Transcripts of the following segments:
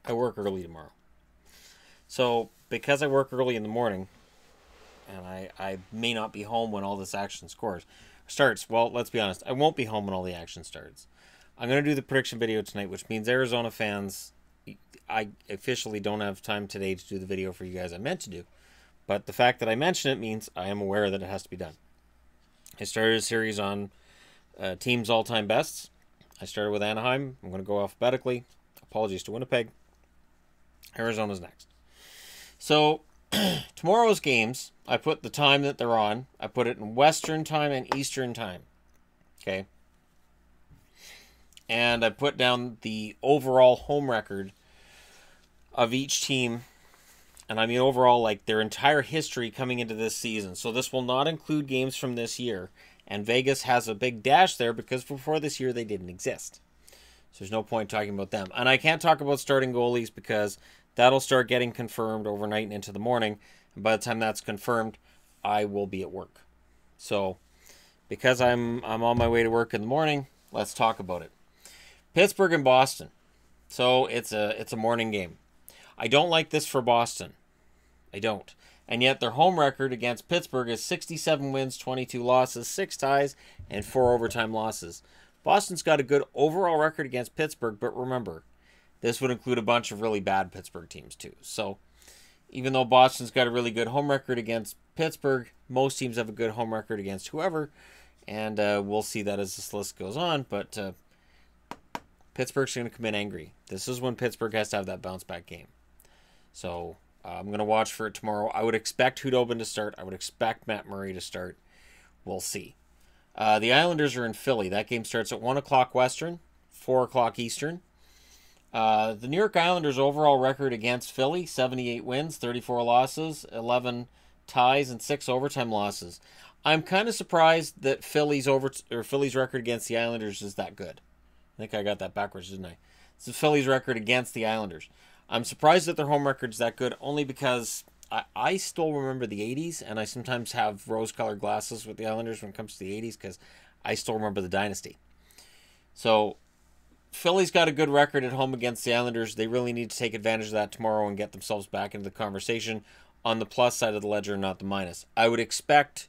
I work early tomorrow. So, because I work early in the morning, and I may not be home when all this action starts. Well, let's be honest. I won't be home when all the action starts. I'm going to do the prediction video tonight, which means Arizona fans, I officially don't have time today to do the video for you guys I meant to do. But the fact that I mention it means I am aware that it has to be done. I started a series on teams' all-time bests. I started with Anaheim. I'm going to go alphabetically. Apologies to Winnipeg. Arizona's next. So, tomorrow's games, I put the time that they're on. I put it in Western time and Eastern time. Okay? And I put down the overall home record of each team. And I mean overall, like, their entire history coming into this season. So this will not include games from this year. And Vegas has a big dash there because before this year they didn't exist. So there's no point talking about them. And I can't talk about starting goalies because that'll start getting confirmed overnight and into the morning. And by the time that's confirmed, I will be at work. So because I'm on my way to work in the morning, let's talk about it. Pittsburgh and Boston. So it's a morning game. I don't like this for Boston. I don't. And yet their home record against Pittsburgh is 67 wins, 22 losses, 6 ties, and 4 overtime losses. Boston's got a good overall record against Pittsburgh, but remember, this would include a bunch of really bad Pittsburgh teams too. So even though Boston's got a really good home record against Pittsburgh, most teams have a good home record against whoever, and we'll see that as this list goes on, but Pittsburgh's going to come in angry. This is when Pittsburgh has to have that bounce-back game. So I'm going to watch for it tomorrow. I would expect Hudobin to start. I would expect Matt Murray to start. We'll see. The Islanders are in Philly. That game starts at 1 o'clock Western, 4 o'clock Eastern. The New York Islanders' overall record against Philly, 78 wins, 34 losses, 11 ties, and 6 overtime losses. I'm kind of surprised that Philly's record against the Islanders is that good. I think I got that backwards, didn't I? It's Philly's record against the Islanders. I'm surprised that their home record's that good, only because I still remember the 80s, and I sometimes have rose-colored glasses with the Islanders when it comes to the 80s, because I still remember the dynasty. So, Philly's got a good record at home against the Islanders. They really need to take advantage of that tomorrow and get themselves back into the conversation on the plus side of the ledger, not the minus. I would expect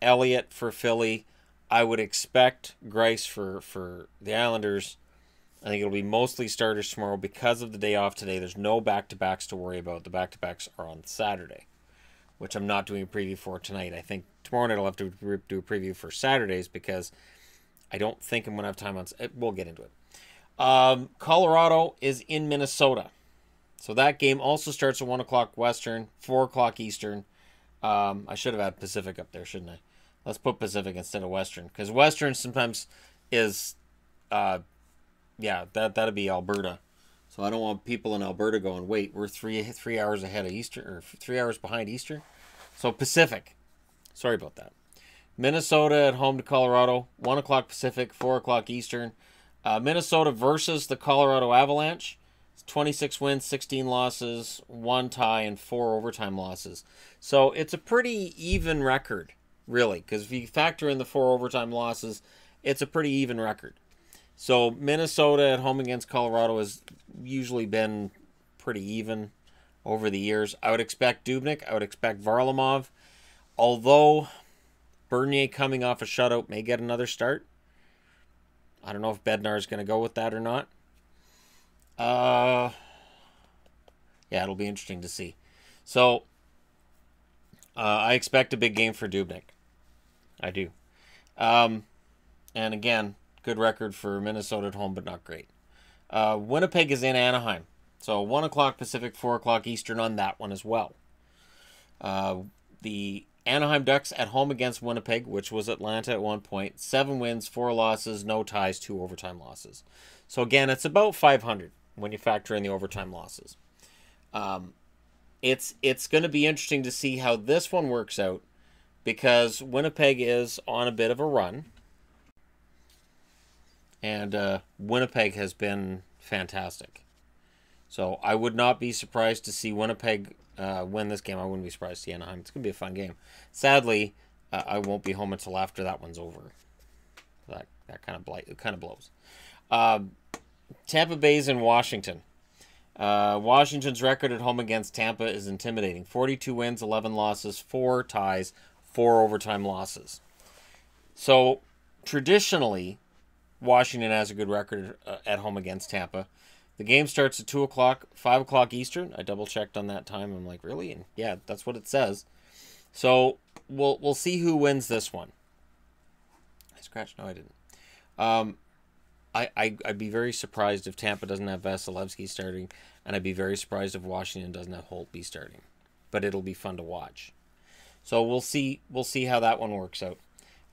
Elliott for Philly. I would expect Greiss for the Islanders. I think it'll be mostly starters tomorrow because of the day off today. There's no back-to-backs to worry about. The back-to-backs are on Saturday, which I'm not doing a preview for tonight. I think tomorrow night I'll have to do a preview for Saturdays because I don't think I'm going to have time on... We'll get into it. Colorado is in Minnesota. So that game also starts at 1 o'clock Western, 4 o'clock Eastern. I should have had Pacific up there, shouldn't I? Let's put Pacific instead of Western, because Western sometimes is... yeah, that'd be Alberta. So I don't want people in Alberta going, wait, we're three hours ahead of Eastern, or 3 hours behind Eastern. So Pacific. Sorry about that. Minnesota at home to Colorado. 1 o'clock Pacific, 4 o'clock Eastern. Minnesota versus the Colorado Avalanche. 26 wins, 16 losses, 1 tie, and 4 overtime losses. So it's a pretty even record, really. Because if you factor in the 4 overtime losses, it's a pretty even record. So Minnesota at home against Colorado has usually been pretty even over the years. I would expect Dubnyk. I would expect Varlamov. Although Bernier coming off a shutout may get another start. I don't know if Bednar is going to go with that or not. Yeah, it'll be interesting to see. So I expect a big game for Dubnyk. I do. And again... good record for Minnesota at home, but not great. Winnipeg is in Anaheim. So 1 o'clock Pacific, 4 o'clock Eastern on that one as well. The Anaheim Ducks at home against Winnipeg, which was Atlanta at one point. 7 wins, 4 losses, no ties, 2 overtime losses. So again, it's about 500 when you factor in the overtime losses. It's going to be interesting to see how this one works out because Winnipeg is on a bit of a run. And Winnipeg has been fantastic. So I would not be surprised to see Winnipeg win this game. I wouldn't be surprised to see Anaheim. It's going to be a fun game. Sadly, I won't be home until after that one's over. That kind of blows. Tampa Bay's in Washington. Washington's record at home against Tampa is intimidating. 42 wins, 11 losses, 4 ties, 4 overtime losses. So, traditionally, Washington has a good record at home against Tampa. The game starts at 2 o'clock, 5 o'clock Eastern. I double-checked on that time. I'm like, really? And yeah, that's what it says. So, we'll see who wins this one. I scratched? No, I didn't. I'd be very surprised if Tampa doesn't have Vasilevsky starting, and I'd be very surprised if Washington doesn't have Holtby starting. But it'll be fun to watch. So we'll see how that one works out.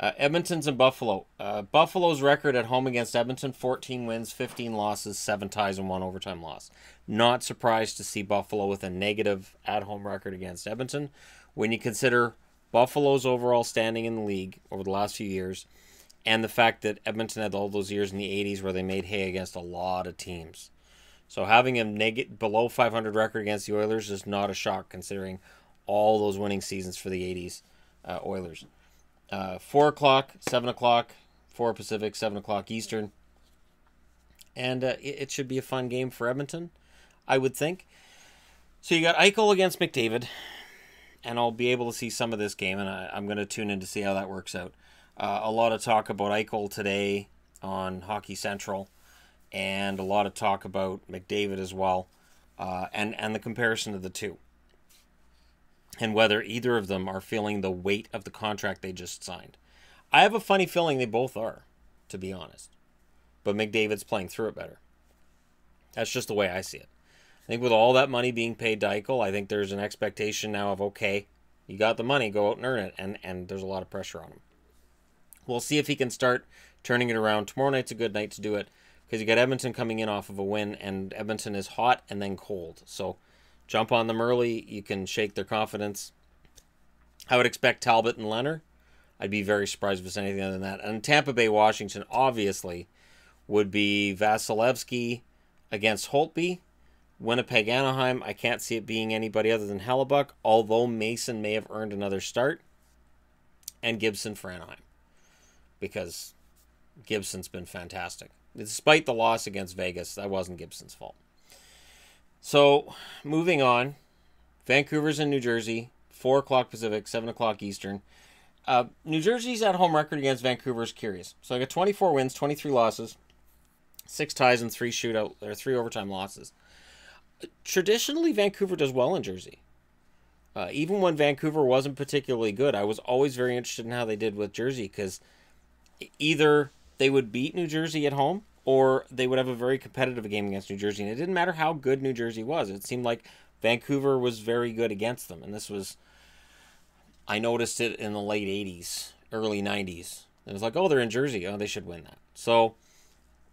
Edmonton's and Buffalo. Buffalo's record at home against Edmonton, 14 wins, 15 losses, 7 ties, and 1 overtime loss. Not surprised to see Buffalo with a negative at-home record against Edmonton. When you consider Buffalo's overall standing in the league over the last few years, and the fact that Edmonton had all those years in the 80s where they made hay against a lot of teams. So having a below 500 record against the Oilers is not a shock considering all those winning seasons for the 80s Oilers. 4 o'clock, 7 o'clock, 4 Pacific, 7 o'clock Eastern. And it should be a fun game for Edmonton, I would think. So you got Eichel against McDavid. And I'll be able to see some of this game, and I'm going to tune in to see how that works out. A lot of talk about Eichel today on Hockey Central, and a lot of talk about McDavid as well, and the comparison of the two, and whether either of them are feeling the weight of the contract they just signed. I have a funny feeling they both are, to be honest, but McDavid's playing through it better. That's just the way I see it. I think with all that money being paid to Eichel, I think there's an expectation now of, okay, you got the money, go out and earn it, and there's a lot of pressure on him. We'll see if he can start turning it around. Tomorrow night's a good night to do it because you got Edmonton coming in off of a win, and Edmonton is hot and then cold. So jump on them early. You can shake their confidence. I would expect Talbot and Leonard. I'd be very surprised if it's anything other than that. And Tampa Bay, Washington, obviously, would be Vasilevsky against Holtby. Winnipeg, Anaheim, I can't see it being anybody other than Hellebuck, although Mason may have earned another start. And Gibson for Anaheim, because Gibson's been fantastic. Despite the loss against Vegas, that wasn't Gibson's fault. So, moving on. Vancouver's in New Jersey, 4 o'clock Pacific, 7 o'clock Eastern. New Jersey's at-home record against Vancouver is curious. So I got 24 wins, 23 losses, 6 ties, and 3 overtime losses. Traditionally, Vancouver does well in Jersey. Even when Vancouver wasn't particularly good, I was always very interested in how they did with Jersey, because either they would beat New Jersey at home or they would have a very competitive game against New Jersey. And it didn't matter how good New Jersey was. It seemed like Vancouver was very good against them. And this was, I noticed it in the late 80s, early 90s. It was like, oh, they're in Jersey. Oh, they should win that. So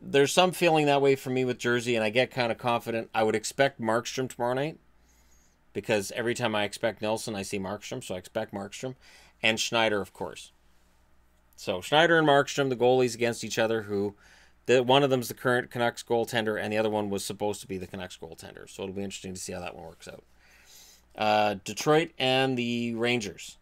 there's some feeling that way for me with Jersey, and I get kind of confident. I would expect Markstrom tomorrow night, because every time I expect Nelson, I see Markstrom, so I expect Markstrom. And Schneider, of course. So Schneider and Markstrom, the goalies against each other, one of them's the current Canucks goaltender, and the other one was supposed to be the Canucks goaltender. So it'll be interesting to see how that one works out. Detroit and the Rangers.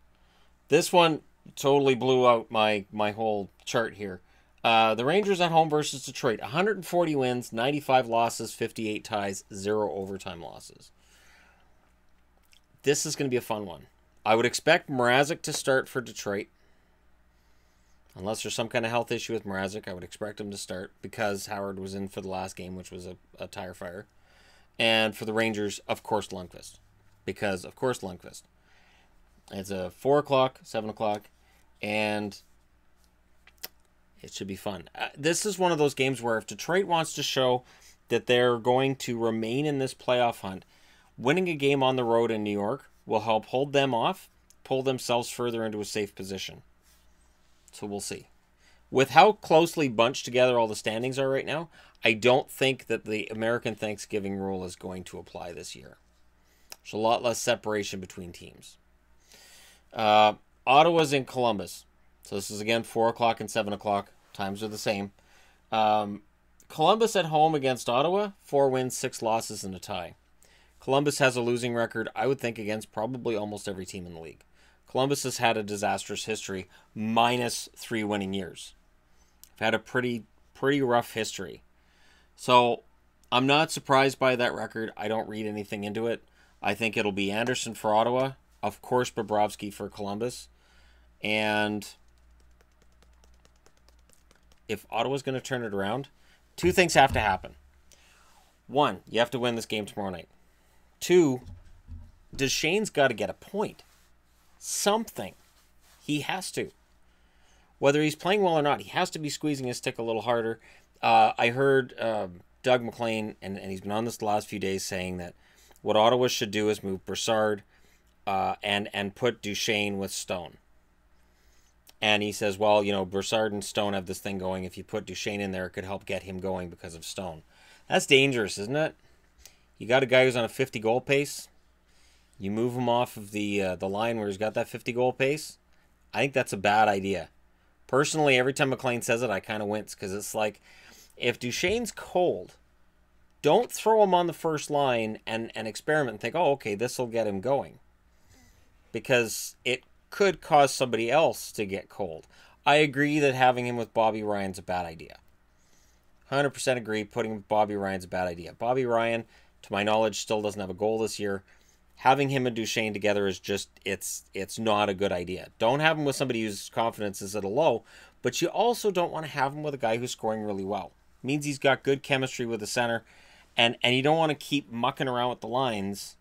This one totally blew out my whole chart here. The Rangers at home versus Detroit. 140 wins, 95 losses, 58 ties, 0 overtime losses. This is going to be a fun one. I would expect Mrazek to start for Detroit. Unless there's some kind of health issue with Mrazek, I would expect him to start because Howard was in for the last game, which was a tire fire. And for the Rangers, of course, Lundqvist. Because, of course, Lundqvist. It's a 4 o'clock, 7 o'clock, and it should be fun. This is one of those games where if Detroit wants to show that they're going to remain in this playoff hunt, winning a game on the road in New York will help hold them off, pull themselves further into a safe position. So we'll see. With how closely bunched together all the standings are right now, I don't think that the American Thanksgiving rule is going to apply this year. There's a lot less separation between teams. Ottawa's in Columbus. So this is again 4 o'clock and 7 o'clock. Times are the same. Columbus at home against Ottawa. 4 wins, 6 losses, and a tie. Columbus has a losing record, I would think, against probably almost every team in the league. Columbus has had a disastrous history, minus 3 winning years. They've had a pretty rough history. So I'm not surprised by that record. I don't read anything into it. I think it'll be Anderson for Ottawa, of course Bobrovsky for Columbus, and if Ottawa's going to turn it around, two things have to happen. One, you have to win this game tomorrow night. Two, Duchesne's got to get a point. Something. He has to. Whether he's playing well or not, he has to be squeezing his stick a little harder. I heard Doug McLean, and he's been on this the last few days, saying that what Ottawa should do is move Brassard and put Duchesne with Stone. And he says, well, Brassard and Stone have this thing going. If you put Duchesne in there, it could help get him going because of Stone. That's dangerous, isn't it? You got a guy who's on a 50-goal pace. You move him off of the line where he's got that 50-goal pace. I think that's a bad idea. Personally, every time McLean says it, I kind of wince because it's like, if Duchesne's cold, don't throw him on the first line and experiment and think, oh, okay, this will get him going. Because it could cause somebody else to get cold. I agree that having him with Bobby Ryan's a bad idea. 100% agree putting him with Bobby Ryan's a bad idea. Bobby Ryan, to my knowledge, still doesn't have a goal this year. Having him and Duchesne together is just, it's not a good idea. Don't have him with somebody whose confidence is at a low, but you also don't want to have him with a guy who's scoring really well. It means he's got good chemistry with the center, and you don't want to keep mucking around with the lines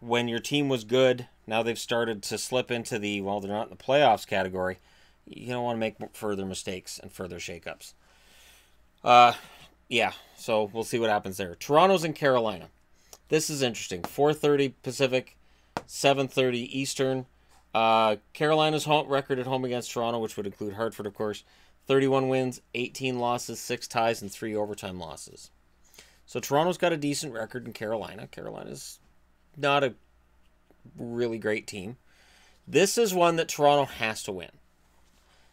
when your team was good. Now they've started to slip into the, well, they're not in the playoffs category. You don't want to make further mistakes and further shakeups. Yeah, so we'll see what happens there. Toronto's in Carolina. This is interesting. 4:30 Pacific, 7:30 Eastern. Carolina's home record at home against Toronto, which would include Hartford, of course. 31 wins, 18 losses, 6 ties, and 3 overtime losses. So Toronto's got a decent record in Carolina. Carolina's not a really great team. This is one that Toronto has to win.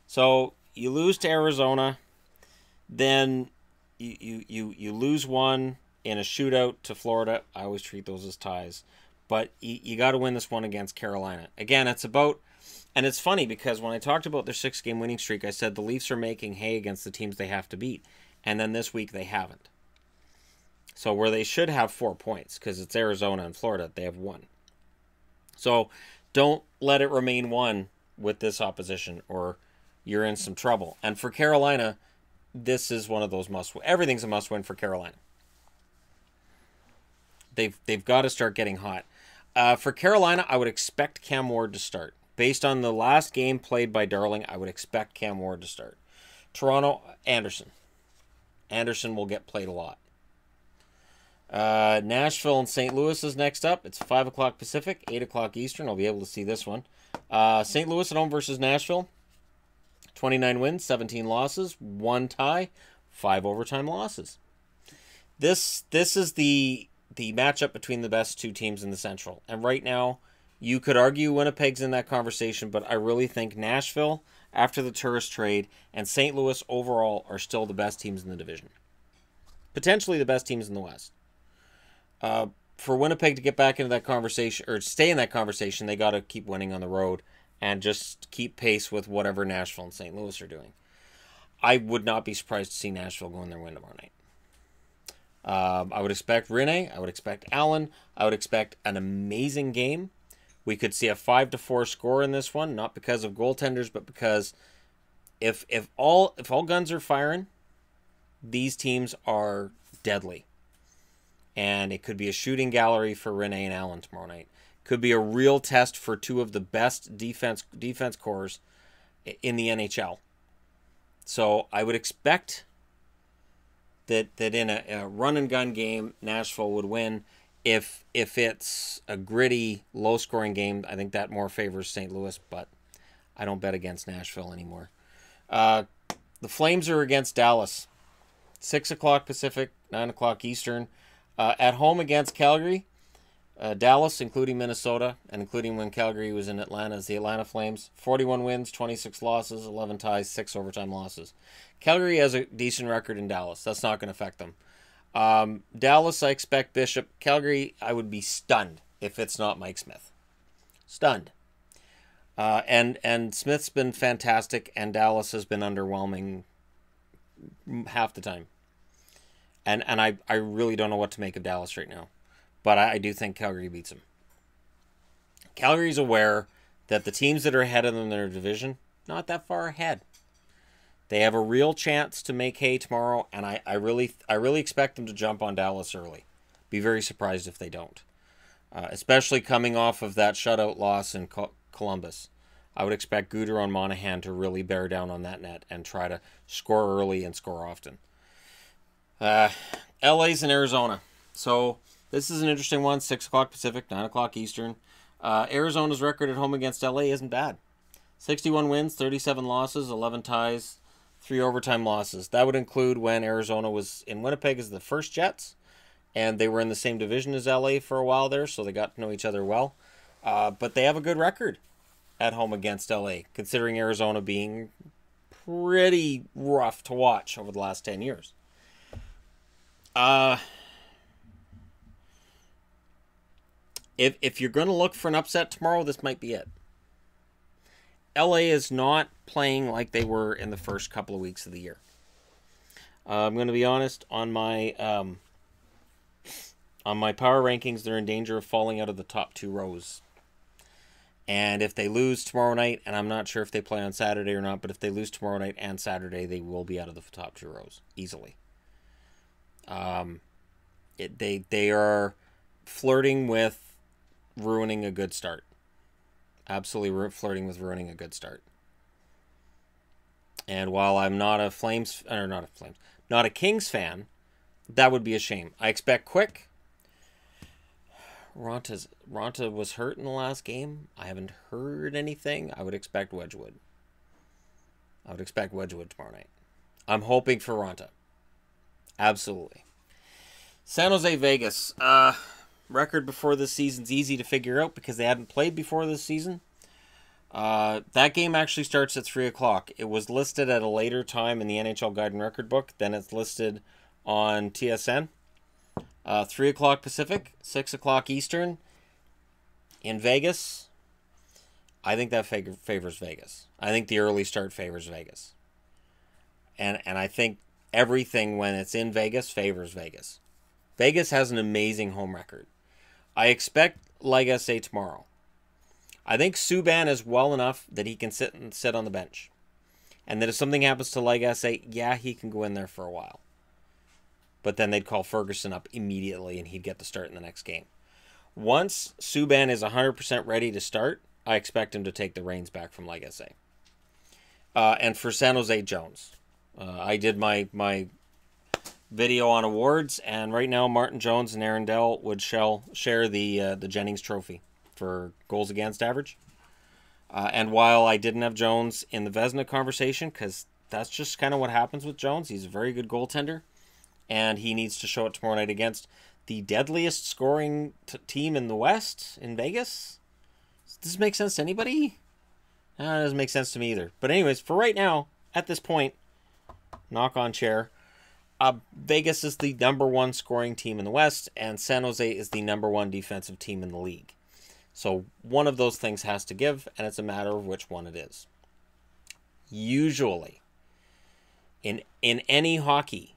So you lose to Arizona, then you lose one in a shootout to Florida. I always treat those as ties. But you got to win this one against Carolina. Again, it's about, and it's funny because when I talked about their 6-game winning streak, I said the Leafs are making hay against the teams they have to beat. And then this week they haven't. So where they should have 4 points, because it's Arizona and Florida, they have 1. So don't let it remain 1 with this opposition, or you're in some trouble. And for Carolina, this is one of those must-win. Everything's a must-win for Carolina. They've got to start getting hot. For Carolina, I would expect Cam Ward to start. Based on the last game played by Darling, I would expect Cam Ward to start. Toronto, Anderson. Anderson will get played a lot. Nashville and St. Louis is next up. It's 5 o'clock Pacific, 8 o'clock Eastern. I'll be able to see this one. St. Louis at home versus Nashville. 29 wins, 17 losses, 1 tie, 5 overtime losses. This is the matchup between the best 2 teams in the Central. And right now, you could argue Winnipeg's in that conversation, but I really think Nashville, after the tourist trade, and St. Louis overall are still the best teams in the division. Potentially the best teams in the West. For Winnipeg to get back into that conversation, or stay in that conversation, they got to keep winning on the road and just keep pace with whatever Nashville and St. Louis are doing. I would not be surprised to see Nashville go in their win tomorrow night. I would expect Rinne. I would expect Allen. I would expect an amazing game. We could see a 5-4 score in this one, not because of goaltenders, but because if all guns are firing, these teams are deadly. And it could be a shooting gallery for Rinne and Allen tomorrow night. Could be a real test for 2 of the best defense cores in the NHL. So I would expect that in a run and gun game, Nashville would win. If it's a gritty, low scoring game, I think that more favors St. Louis, but I don't bet against Nashville anymore. The Flames are against Dallas. 6 o'clock Pacific, 9 o'clock Eastern. At home against Calgary. Dallas, including Minnesota, and including when Calgary was in Atlanta, is the Atlanta Flames. 41 wins, 26 losses, 11 ties, 6 overtime losses. Calgary has a decent record in Dallas. That's not going to affect them. Dallas, I expect Bishop. Calgary, I would be stunned if it's not Mike Smith. Stunned. And Smith's been fantastic, and Dallas has been underwhelming half the time. And I really don't know what to make of Dallas right now. But I do think Calgary beats them. Calgary's aware that the teams that are ahead of them in their division, not that far ahead. They have a real chance to make hay tomorrow, and I really expect them to jump on Dallas early. Be very surprised if they don't. Especially coming off of that shutout loss in Columbus. I would expect Guder on Monahan to really bear down on that net and try to score early and score often. LA's in Arizona. So this is an interesting one. 6 o'clock Pacific, 9 o'clock Eastern. Arizona's record at home against LA isn't bad. 61 wins, 37 losses, 11 ties, 3 overtime losses. That would include when Arizona was in Winnipeg as the first Jets. And they were in the same division as LA for a while there, so they got to know each other well. But they have a good record at home against LA, considering Arizona being pretty rough to watch over the last 10 years. If you're going to look for an upset tomorrow, this might be it. LA is not playing like they were in the first couple of weeks of the year. I'm going to be honest, on my power rankings, they're in danger of falling out of the top 2 rows. And if they lose tomorrow night, and I'm not sure if they play on Saturday or not, but if they lose tomorrow night and Saturday, they will be out of the top 2 rows easily. They are flirting with ruining a good start. Absolutely flirting with ruining a good start. And while I'm not a Kings fan, that would be a shame. I expect Quick. Ronta was hurt in the last game. I haven't heard anything. I would expect Wedgwood. Tomorrow night. I'm hoping for Ronta. Absolutely. San Jose, Vegas. Record before this season's easy to figure out because they hadn't played before this season. That game actually starts at 3 o'clock. It was listed at a later time in the NHL Guide and Record Book than it's listed on TSN. 3 o'clock Pacific, 6 o'clock Eastern in Vegas. I think that favors Vegas. I think the early start favors Vegas. And I think everything when it's in Vegas favors Vegas. Vegas has an amazing home record. I expect Legace tomorrow. I think Subban is well enough that he can sit on the bench. And that if something happens to Legace, yeah, he can go in there for a while. But then they'd call Ferguson up immediately and he'd get to start in the next game. Once Subban is 100% ready to start, I expect him to take the reins back from Legace. And for San Jose, Jones. I did my video on awards, and right now Martin Jones and Aaron Dell would share the Jennings Trophy for goals against average. And while I didn't have Jones in the Vezina conversation, because that's just kind of what happens with Jones, he's a very good goaltender, and he needs to show it tomorrow night against the deadliest scoring team in the West, in Vegas. Does this make sense to anybody? No, it doesn't make sense to me either. But anyways, for right now, at this point, knock on chair, Vegas is the #1 scoring team in the West, and San Jose is the #1 defensive team in the league. So one of those things has to give, and it's a matter of which one it is. Usually, in any hockey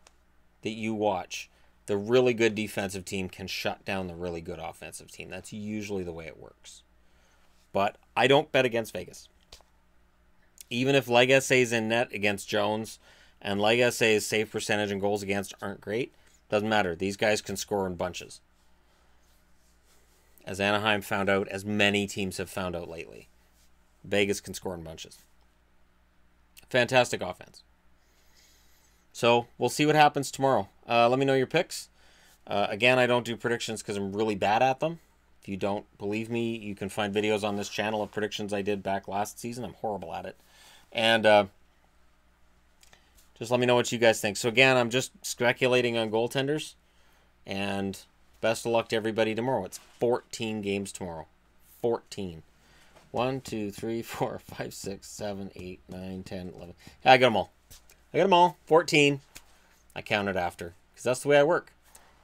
that you watch, the really good defensive team can shut down the really good offensive team. That's usually the way it works. But I don't bet against Vegas. Even if Legace's in net against Jones, and Legace's save percentage and goals against aren't great, doesn't matter. These guys can score in bunches. As Anaheim found out, as many teams have found out lately, Vegas can score in bunches. Fantastic offense. So we'll see what happens tomorrow. Let me know your picks. Again, I don't do predictions because I'm really bad at them. If you don't believe me, you can find videos on this channel of predictions I did back last season. I'm horrible at it. And just let me know what you guys think. So again, I'm just speculating on goaltenders. And best of luck to everybody tomorrow. It's 14 games tomorrow. 14. 1, 2, 3, 4, 5, 6, 7, 8, 9, 10, 11. I got them all. 14. I counted after, because that's the way I work.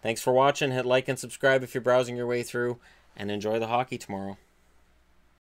Thanks for watching. Hit like and subscribe if you're browsing your way through, and enjoy the hockey tomorrow.